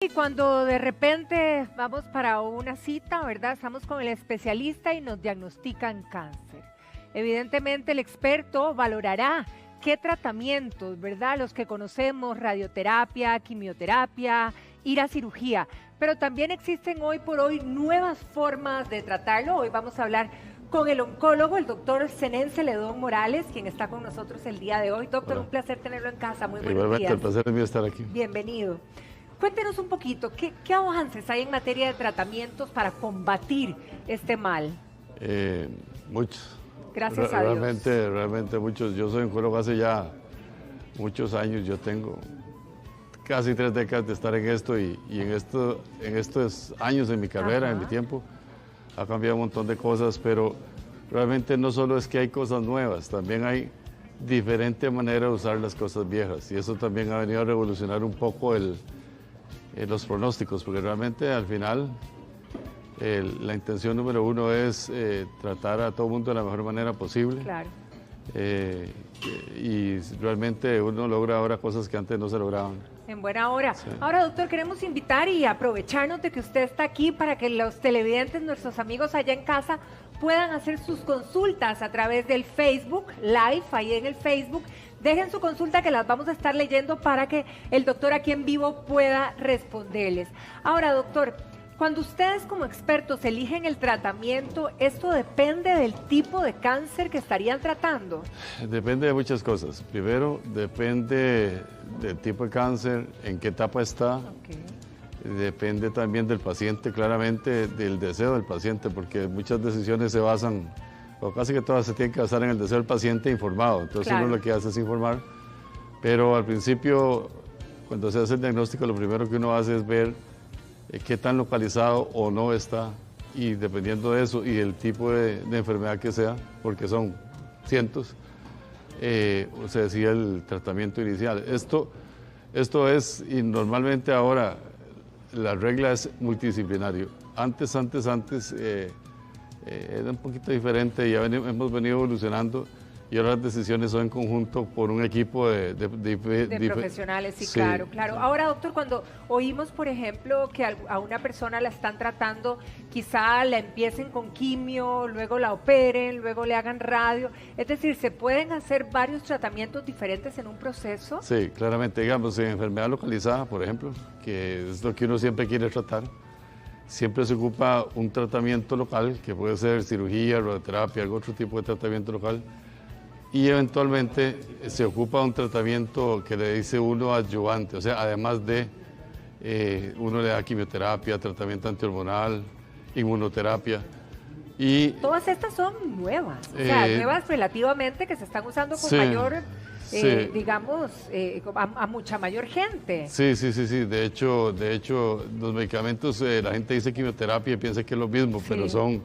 Y cuando de repente vamos para una cita, ¿verdad? Estamos con el especialista y nos diagnostican cáncer. Evidentemente el experto valorará qué tratamientos, ¿verdad? Los que conocemos, radioterapia, quimioterapia, ir a cirugía. Pero también existen hoy por hoy nuevas formas de tratarlo. Hoy vamos a hablar con el oncólogo, el doctor Zenén Celedón Morales, quien está con nosotros el día de hoy. Doctor, un placer tenerlo en casa. Muy buenos Igualmente, días. el placer es mío estar aquí. Bienvenido. Cuéntenos un poquito, ¿qué avances hay en materia de tratamientos para combatir este mal? Muchos. Gracias a Dios. Realmente muchos. Yo soy oncólogo hace ya muchos años. Yo tengo casi 3 décadas de estar en esto y en estos años en mi carrera, en mi tiempo, ha cambiado un montón de cosas, pero realmente no solo es que hay cosas nuevas, también hay diferente manera de usar las cosas viejas y eso también ha venido a revolucionar un poco los pronósticos, porque realmente al final la intención número uno es tratar a todo el mundo de la mejor manera posible. Claro. Y realmente uno logra ahora cosas que antes no se lograban. En buena hora. Sí. Ahora, doctor, queremos invitar y aprovecharnos de que usted está aquí para que los televidentes, nuestros amigos allá en casa, puedan hacer sus consultas a través del Facebook Live, ahí en el Facebook. Dejen su consulta que las vamos a estar leyendo para que el doctor aquí en vivo pueda responderles. Ahora, doctor, cuando ustedes como expertos eligen el tratamiento, ¿esto depende del tipo de cáncer que estarían tratando? Depende de muchas cosas. Primero, depende del tipo de cáncer, en qué etapa está. Okay. Depende también del paciente, claramente del deseo del paciente, porque muchas decisiones se basan, o casi que todas se tienen que basar en el deseo del paciente informado. Entonces claro. Uno lo que hace es informar, pero al principio, cuando se hace el diagnóstico, lo primero que uno hace es ver qué tan localizado o no está, y dependiendo de eso y el tipo de enfermedad que sea, porque son cientos, se decide el tratamiento inicial. Esto es, y normalmente ahora la regla es multidisciplinario. Antes era un poquito diferente y hemos venido evolucionando. Y ahora las decisiones son en conjunto por un equipo de profesionales, sí, sí, claro. sí. Ahora, doctor, cuando oímos, por ejemplo, que a una persona la están tratando, quizá la empiecen con quimio, luego la operen, luego le hagan radio, es decir, ¿se pueden hacer varios tratamientos diferentes en un proceso? Sí, claramente, digamos, en enfermedad localizada, por ejemplo, que es lo que uno siempre quiere tratar, siempre se ocupa un tratamiento local, que puede ser cirugía, radioterapia, algún otro tipo de tratamiento local, y eventualmente se ocupa un tratamiento que le dice uno adyuvante, o sea, además de uno le da quimioterapia, tratamiento antihormonal, inmunoterapia. Y todas estas son nuevas, o sea, nuevas relativamente que se están usando con sí, mayor, sí. digamos, a mucha mayor gente. Sí. De hecho, los medicamentos, la gente dice quimioterapia y piensa que es lo mismo, Sí. pero son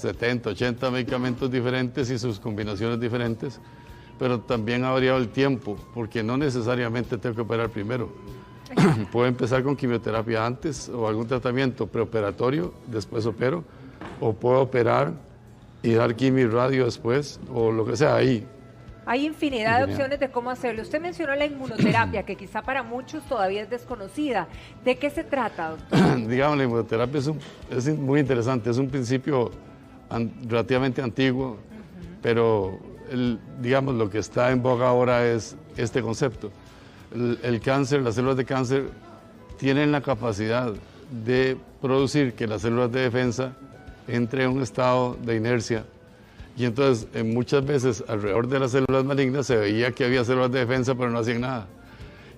70, 80 medicamentos diferentes y sus combinaciones diferentes, pero también ha variado el tiempo, porque no necesariamente tengo que operar primero. Puedo empezar con quimioterapia antes o algún tratamiento preoperatorio, después opero, o puedo operar y dar quimio y radio después, o lo que sea ahí. Hay infinidad de opciones de cómo hacerlo. Usted mencionó la inmunoterapia, que quizá para muchos todavía es desconocida. ¿De qué se trata, doctor? Digamos, la inmunoterapia es muy interesante, es un principio relativamente antiguo, pero digamos, lo que está en boga ahora es este concepto. El cáncer, las células de cáncer tienen la capacidad de producir que las células de defensa entren en un estado de inercia. Y entonces, muchas veces, alrededor de las células malignas se veía que había células de defensa, pero no hacían nada.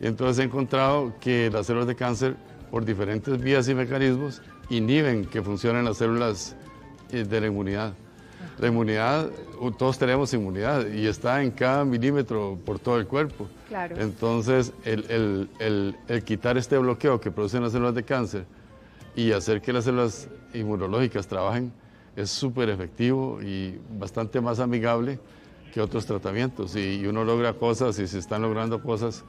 Y entonces he encontrado que las células de cáncer, por diferentes vías y mecanismos, inhiben que funcionen las células de la inmunidad. La inmunidad, todos tenemos inmunidad y está en cada milímetro por todo el cuerpo. Claro. Entonces, el quitar este bloqueo que producen las células de cáncer y hacer que las células inmunológicas trabajen es súper efectivo y bastante más amigable que otros tratamientos. Y uno logra cosas y se están logrando cosas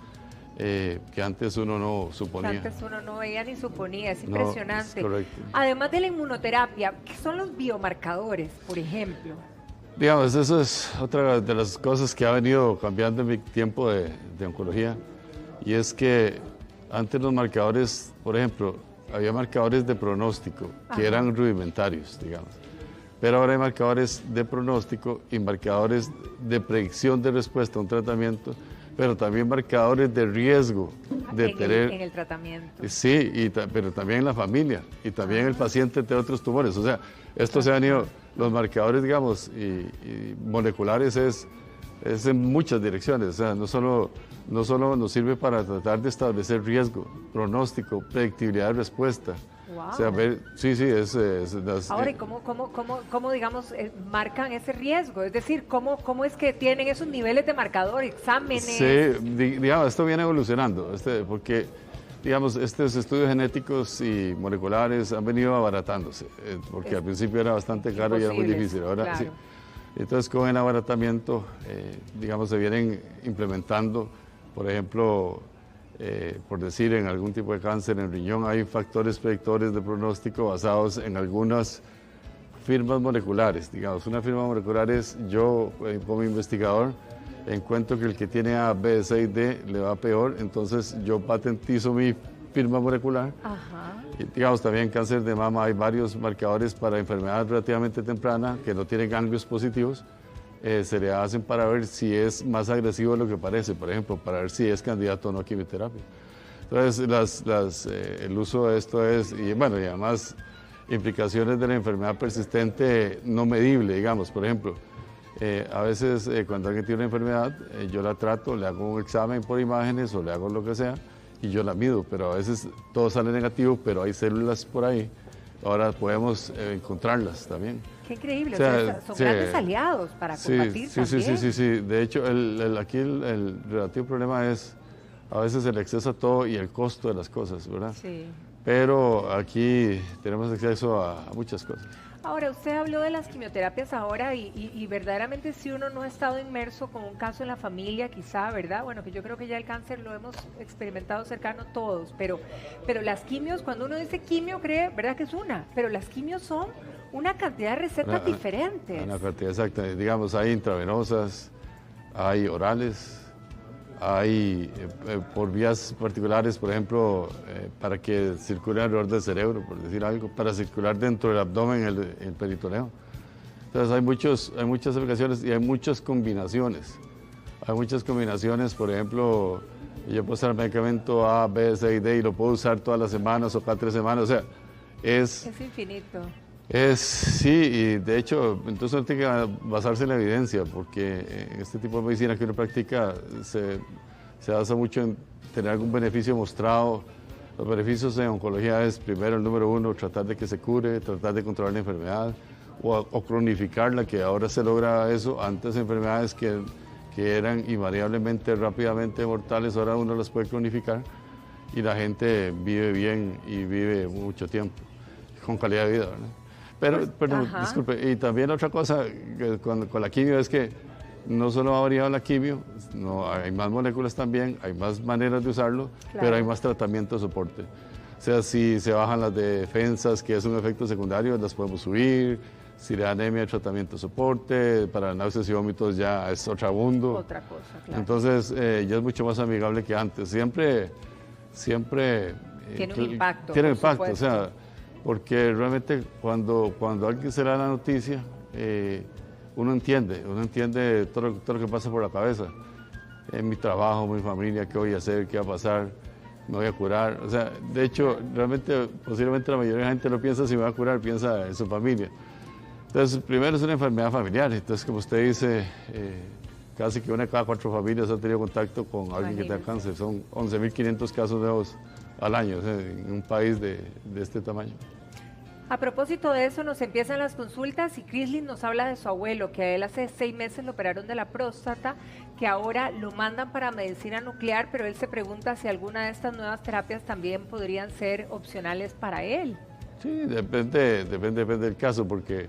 que antes uno no suponía. Que antes uno no veía ni suponía, es impresionante. No, es correcto. Además de la inmunoterapia, ¿qué son los biomarcadores, por ejemplo? Digamos, eso es otra de las cosas que ha venido cambiando en mi tiempo de oncología, y es que antes los marcadores, por ejemplo, había marcadores de pronóstico que eran rudimentarios, digamos. Pero ahora hay marcadores de pronóstico y marcadores de predicción de respuesta a un tratamiento, pero también marcadores de riesgo de tener... En el tratamiento. Sí, pero también en la familia y también el paciente de otros tumores. O sea, esto se han ido, los marcadores, digamos, y moleculares es en muchas direcciones. O sea, no solo nos sirve para tratar de establecer riesgo, pronóstico, predictibilidad de respuesta. Wow. O sea, Ahora, ¿y cómo digamos, marcan ese riesgo? Es decir, ¿cómo es que tienen esos niveles de marcador, exámenes? Sí, digamos, esto viene evolucionando, porque, digamos, estos estudios genéticos y moleculares han venido abaratándose, porque al principio era bastante caro y era muy difícil. Ahora claro. sí. Entonces, con el abaratamiento, digamos, se vienen implementando, por ejemplo, por decir, en algún tipo de cáncer en riñón hay factores predictores de pronóstico basados en algunas firmas moleculares. Digamos, una firma molecular es yo, como investigador, encuentro que el que tiene A, B, C y D le va peor, entonces yo patentizo mi firma molecular. Ajá. Y, digamos, también en cáncer de mama hay varios marcadores para enfermedad relativamente temprana que no tienen ganglios positivos. Se le hacen para ver si es más agresivo de lo que parece, por ejemplo, para ver si es candidato o no a quimioterapia. Entonces, el uso de esto es, y bueno, y además implicaciones de la enfermedad persistente no medible, digamos, por ejemplo, a veces cuando alguien tiene una enfermedad, yo la trato, le hago un examen por imágenes o le hago lo que sea y yo la mido, pero a veces todo sale negativo, pero hay células por ahí, ahora podemos encontrarlas también. Qué increíble, o sea, son grandes aliados para combatir también. Sí. De hecho, aquí el relativo problema es a veces el exceso a todo y el costo de las cosas, ¿verdad? Sí. Pero aquí tenemos acceso a muchas cosas. Ahora, usted habló de las quimioterapias ahora y verdaderamente si uno no ha estado inmerso con un caso en la familia, quizá, ¿verdad? Bueno, que yo creo que ya el cáncer lo hemos experimentado cercano todos, pero las quimios, cuando uno dice quimio, cree, ¿verdad que es una? Pero las quimios son una cantidad de recetas diferentes. Una cantidad exacta, digamos, hay intravenosas, hay orales, hay por vías particulares, por ejemplo, para que circule alrededor del cerebro, por decir algo, para circular dentro del abdomen, el peritoneo. Entonces hay muchas aplicaciones y hay muchas combinaciones. Hay muchas combinaciones, por ejemplo, yo puedo usar el medicamento A, B, C y D y lo puedo usar todas las semanas o cada 3 semanas, o sea, es infinito. Sí, y de hecho, entonces uno tiene que basarse en la evidencia, porque en este tipo de medicina que uno practica se basa mucho en tener algún beneficio mostrado. Los beneficios en oncología es, primero, el número 1, tratar de que se cure, tratar de controlar la enfermedad o cronificarla, que ahora se logra eso. Antes enfermedades que eran invariablemente, rápidamente mortales, ahora uno las puede cronificar y la gente vive bien y vive mucho tiempo, con calidad de vida, ¿verdad? Pero disculpe, y también otra cosa con la quimio es que no solo ha variado la quimio, no, hay más moléculas también, hay más maneras de usarlo, claro, pero hay más tratamiento de soporte. O sea, si se bajan las defensas, que es un efecto secundario, las podemos subir. Si le da anemia, el tratamiento de soporte, para náuseas y vómitos ya es otra cosa, claro. Entonces, ya es mucho más amigable que antes. Siempre tiene un impacto. Tiene impacto, o sea, porque realmente cuando alguien se le da la noticia, uno entiende todo lo que pasa por la cabeza. En mi trabajo, mi familia, qué voy a hacer, qué va a pasar, me voy a curar. O sea, de hecho, realmente, posiblemente la mayoría de la gente no piensa si me va a curar, piensa en su familia. Entonces, primero es una enfermedad familiar. Entonces, como usted dice, casi que 1 de cada 4 familias ha tenido contacto con alguien que tenga cáncer. Son 11.500 casos nuevos al año, o sea, en un país de este tamaño. A propósito de eso, nos empiezan las consultas y Crislin nos habla de su abuelo, que a él hace 6 meses lo operaron de la próstata, que ahora lo mandan para medicina nuclear, pero él se pregunta si alguna de estas nuevas terapias también podrían ser opcionales para él. Sí, depende del caso, porque,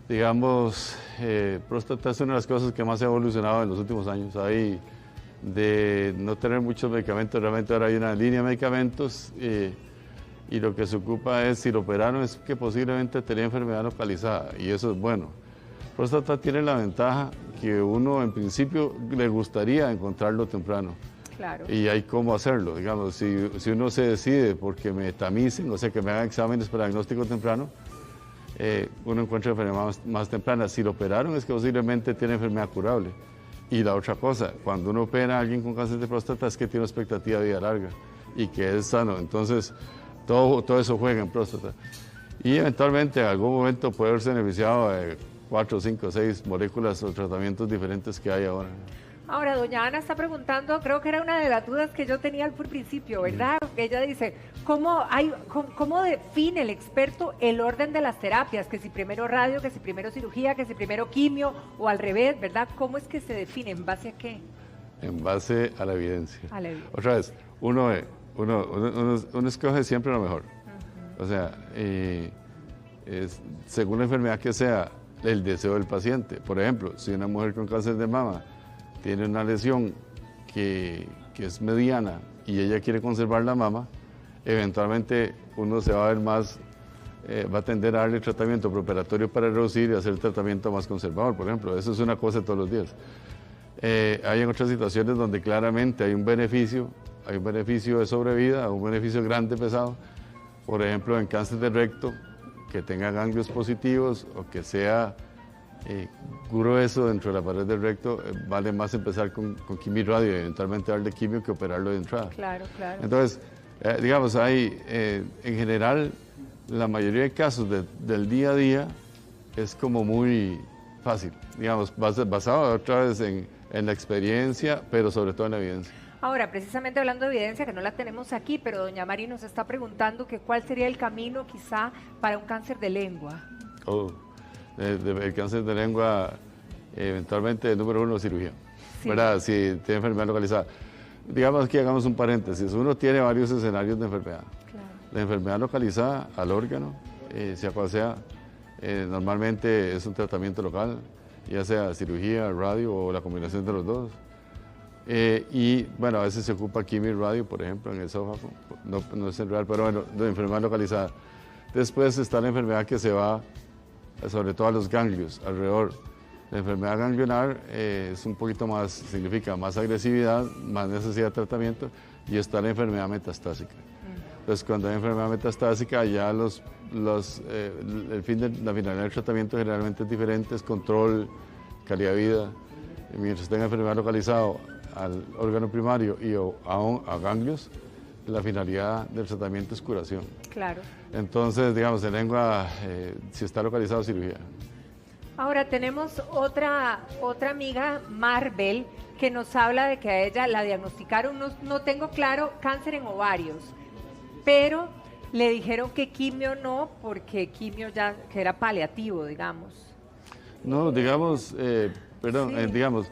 digamos, próstata es una de las cosas que más ha evolucionado en los últimos años. Hay de no tener muchos medicamentos, realmente ahora hay una línea de medicamentos y lo que se ocupa es, si lo operaron, es que posiblemente tenía enfermedad localizada y eso es bueno. Próstata tiene la ventaja que uno en principio le gustaría encontrarlo temprano. Claro. Y hay cómo hacerlo, digamos, si uno se decide porque me tamicen, o sea, que me hagan exámenes para diagnóstico temprano, uno encuentra enfermedad más temprana. Si lo operaron es que posiblemente tiene enfermedad curable. Y la otra cosa, cuando uno opera a alguien con cáncer de próstata es que tiene una expectativa de vida larga y que es sano. Entonces, todo eso juega en próstata. Y eventualmente, en algún momento, puede haberse beneficiado de 4, 5, 6 moléculas o tratamientos diferentes que hay ahora. Ahora, doña Ana está preguntando, creo que era una de las dudas que yo tenía al principio, ¿verdad? Ella dice, ¿cómo define el experto el orden de las terapias? Que si primero radio, que si primero cirugía, que si primero quimio, o al revés, ¿verdad? ¿Cómo es que se define? ¿En base a qué? En base a la evidencia. A la evidencia. Otra vez, uno escoge siempre lo mejor. O sea, según la enfermedad que sea, el deseo del paciente. Por ejemplo, si una mujer con cáncer de mama tiene una lesión que es mediana y ella quiere conservar la mama, eventualmente uno se va a ver más, va a tender a darle tratamiento preoperatorio para reducir y hacer el tratamiento más conservador, por ejemplo. Eso es una cosa de todos los días. Hay en otras situaciones donde claramente hay un beneficio de sobrevida, un beneficio grande, pesado. Por ejemplo, en cáncer de recto, que tenga ganglios positivos o que sea grueso dentro de la pared del recto, vale más empezar con quimio y radio y eventualmente darle quimio que operarlo de entrada. Claro, claro. Entonces, digamos, hay, en general, la mayoría de casos del día a día es como muy fácil, digamos, basado otra vez en la experiencia, pero sobre todo en la evidencia. Ahora, precisamente hablando de evidencia, que no la tenemos aquí, pero doña Mari nos está preguntando que cuál sería el camino quizá para un cáncer de lengua. El cáncer de lengua, eventualmente, el número 1, cirugía, sí. ¿Verdad? Si tiene enfermedad localizada. Digamos que hagamos un paréntesis, uno tiene varios escenarios de enfermedad. Claro. La enfermedad localizada al órgano, sea cual sea, normalmente es un tratamiento local, ya sea cirugía, radio o la combinación de los dos. Y bueno, a veces se ocupa quimio y radio, por ejemplo, en el esófago, no es en real, pero bueno, de enfermedad localizada. Después está la enfermedad que se va sobre todo a los ganglios alrededor. La enfermedad ganglionar es un poquito más, significa más agresividad, más necesidad de tratamiento, y está la enfermedad metastásica. Entonces, cuando hay enfermedad metastásica, ya la finalidad del tratamiento generalmente es diferente, es control, calidad de vida. Mientras tenga enfermedad localizada al órgano primario y a ganglios, la finalidad del tratamiento es curación. Claro. Entonces, digamos, en lengua, si está localizado, cirugía. Ahora tenemos otra amiga, Marvel, que nos habla de que a ella la diagnosticaron, no tengo claro, cáncer en ovarios, pero le dijeron que quimio no, porque quimio ya, que era paliativo, digamos. No, digamos, digamos,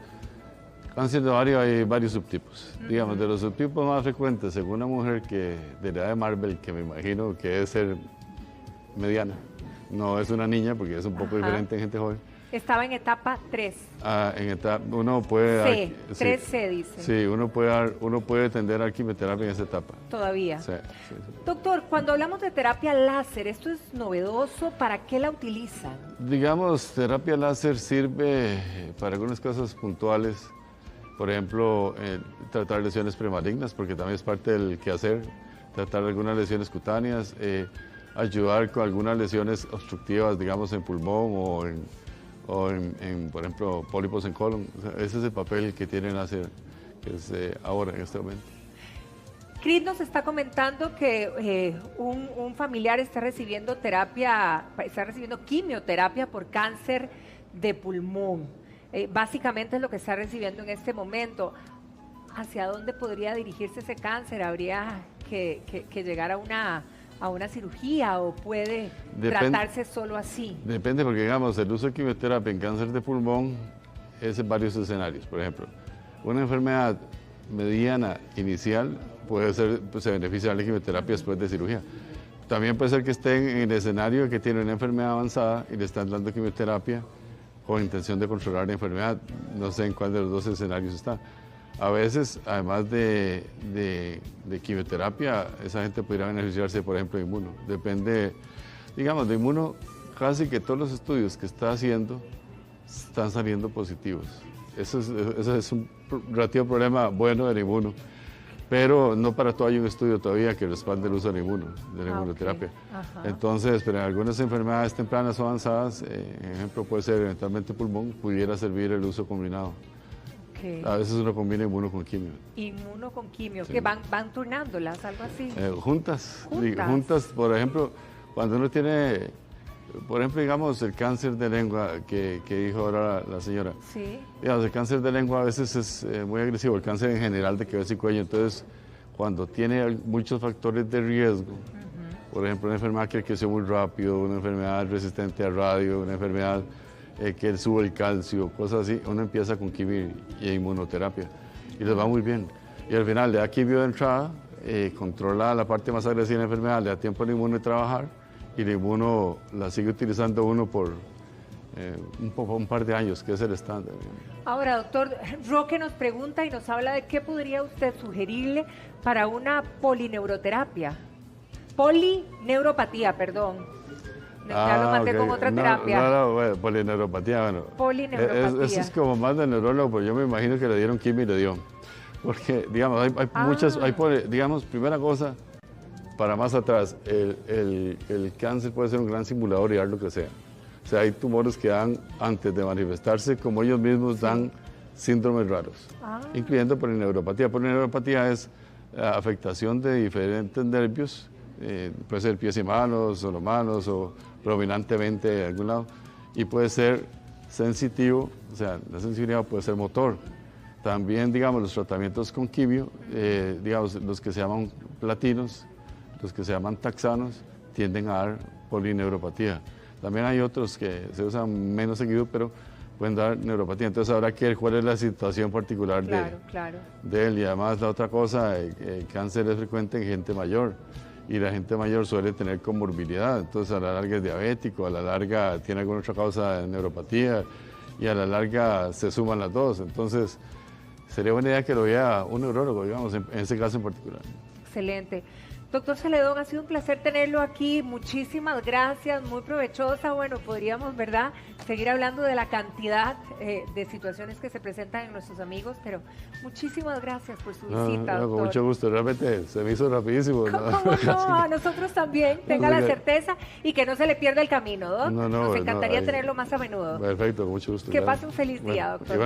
cáncer de ovario hay varios subtipos. Digamos, de los subtipos más frecuentes, según una mujer de la edad de Marvel, que me imagino que debe ser mediana, no es una niña porque es un poco diferente en gente joven. Estaba en etapa 3. Uno puede C, 3C dice. Sí, uno puede tender a quimioterapia en esa etapa. Todavía. Sí. Doctor, cuando hablamos de terapia láser, ¿esto es novedoso? ¿Para qué la utilizan? Digamos, terapia láser sirve para algunas cosas puntuales. Por ejemplo, tratar lesiones premalignas, porque también es parte del quehacer, tratar algunas lesiones cutáneas, ayudar con algunas lesiones obstructivas, digamos, en pulmón o en por ejemplo, pólipos en colon. O sea, ese es el papel que tiene el láser, que es ahora, en este momento. Cris nos está comentando que un familiar está recibiendo quimioterapia por cáncer de pulmón. Básicamente es lo que está recibiendo en este momento. ¿Hacia dónde podría dirigirse ese cáncer? ¿Habría que llegar a una cirugía o puede tratarse solo así? Depende, porque digamos, el uso de quimioterapia en cáncer de pulmón es en varios escenarios. Por ejemplo, una enfermedad mediana inicial se beneficia de la quimioterapia después de cirugía. También puede ser que estén en el escenario que tiene una enfermedad avanzada y le están dando quimioterapia con intención de controlar la enfermedad. No sé en cuál de los dos escenarios está. A veces, además de quimioterapia, esa gente podría beneficiarse, por ejemplo, de inmuno. Depende, digamos, de inmuno, casi que todos los estudios que está haciendo están saliendo positivos. Eso es un relativo problema bueno del inmuno. pero no para todo hay un estudio todavía que respalde el uso de la inmunoterapia. Okay. Entonces, pero en algunas enfermedades tempranas o avanzadas, ejemplo puede ser eventualmente pulmón, pudiera servir el uso combinado. Okay. A veces uno combina inmuno con quimio. Inmuno con quimio, Sí. que van turnándolas, algo así. Juntas, ¿Juntas? por ejemplo, cuando uno tiene, por ejemplo, digamos, el cáncer de lengua que dijo ahora la señora. Sí. Digamos, el cáncer de lengua a veces es muy agresivo, el cáncer en general de cabeza y cuello. Entonces, cuando tiene muchos factores de riesgo, por ejemplo, una enfermedad que creció muy rápido, una enfermedad resistente a radio, una enfermedad que sube el calcio, cosas así, uno empieza con quimio y inmunoterapia y les va muy bien. Y al final le da quimio de entrada, controla la parte más agresiva de la enfermedad, le da tiempo al inmuno de trabajar y el inmuno la sigue utilizando uno por un par de años, que es el estándar. Ahora, doctor, Roque nos pregunta y nos habla de qué podría usted sugerirle para una polineuroterapia. Polineuropatía, perdón. Ya lo mandé con otra terapia. No, bueno, polineuropatía, bueno. Polineuropatía. Eso es como más de neurólogo, pero yo me imagino que le dieron quimio y le dio. Porque, digamos, hay muchas, digamos, primera cosa, para más atrás, el cáncer puede ser un gran simulador y dar lo que sea. O sea, hay tumores que dan, antes de manifestarse, como ellos mismos dan síndromes raros, incluyendo polineuropatía. Polineuropatía es afectación de diferentes nervios, puede ser pies y manos, solo manos o predominantemente de algún lado, y puede ser sensitivo, o sea, la sensibilidad puede ser motor. También, digamos, los tratamientos con quimio, digamos, los que se llaman platinos, los que se llaman taxanos, tienden a dar polineuropatía. También hay otros que se usan menos seguido, pero pueden dar neuropatía. Entonces habrá que ver cuál es la situación particular de él. Y además la otra cosa, el cáncer es frecuente en gente mayor y la gente mayor suele tener comorbilidad. Entonces a la larga es diabético, a la larga tiene alguna otra causa de neuropatía y a la larga se suman las dos. Entonces sería buena idea que lo vea un neurólogo, digamos, en ese caso en particular. Excelente. Doctor Celedón, ha sido un placer tenerlo aquí. Muchísimas gracias, muy provechosa. Bueno, podríamos, ¿verdad?, seguir hablando de la cantidad de situaciones que se presentan en nuestros amigos, pero muchísimas gracias por su visita, doctor. Con mucho gusto, realmente se me hizo rapidísimo. ¿Cómo no? A nosotros también, tenga la certeza y que no se le pierda el camino, ¿no? Nos encantaría tenerlo más a menudo. Perfecto, con mucho gusto. Que pase un feliz día, doctor.